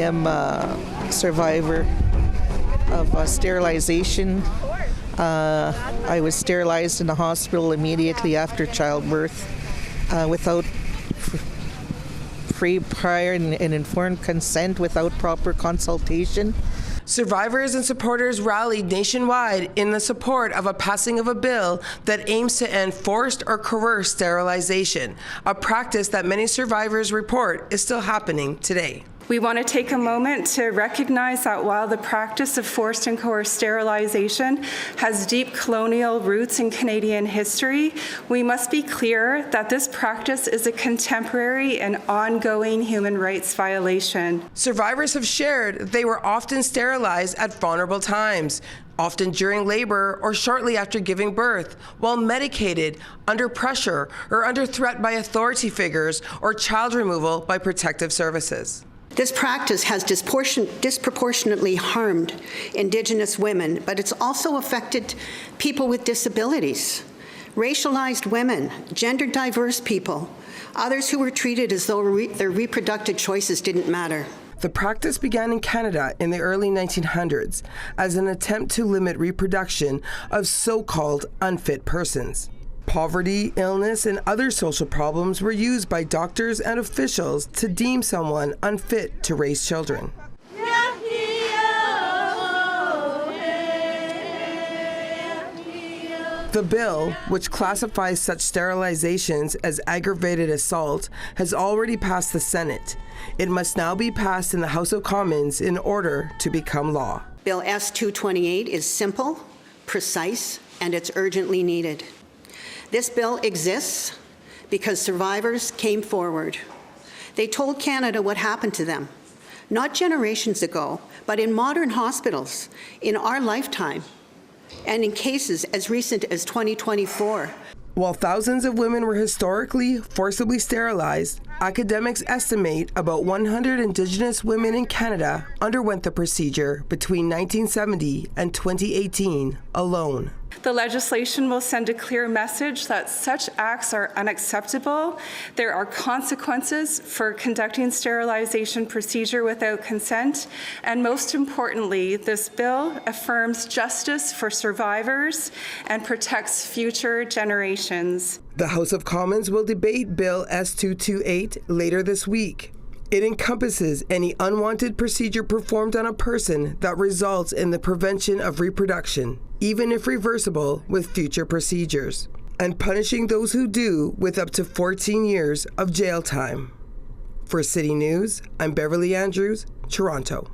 am a survivor of sterilization. I was sterilized in the hospital immediately after childbirth without free, prior, and informed consent, without proper consultation. Survivors and supporters rallied nationwide in the support of a passing of a bill that aims to end forced or coerced sterilization, a practice that many survivors report is still happening today. We want to take a moment to recognize that while the practice of forced and coerced sterilization has deep colonial roots in Canadian history, we must be clear that this practice is a contemporary and ongoing human rights violation. Survivors have shared they were often sterilized at vulnerable times, often during labor or shortly after giving birth, while medicated, under pressure, or under threat by authority figures, or child removal by protective services. This practice has disproportionately harmed Indigenous women, but it's also affected people with disabilities, racialized women, gender diverse people, others who were treated as though their reproductive choices didn't matter. The practice began in Canada in the early 1900s as an attempt to limit reproduction of so-called unfit persons. Poverty, illness, and other social problems were used by doctors and officials to deem someone unfit to raise children. The bill, which classifies such sterilizations as aggravated assault, has already passed the Senate. It must now be passed in the House of Commons in order to become law. Bill S-228 is simple, precise, and it's urgently needed. This bill exists because survivors came forward. They told Canada what happened to them, not generations ago, but in modern hospitals, in our lifetime, and in cases as recent as 2024. While thousands of women were historically forcibly sterilized, academics estimate about 100 Indigenous women in Canada underwent the procedure between 1970 and 2018 alone. The legislation will send a clear message that such acts are unacceptable. There are consequences for conducting sterilization procedure without consent. And most importantly, this bill affirms justice for survivors and protects future generations. The House of Commons will debate Bill S-228 later this week. It encompasses any unwanted procedure performed on a person that results in the prevention of reproduction, even if reversible, with future procedures, and punishing those who do with up to 14 years of jail time. For City News, I'm Beverly Andrews, Toronto.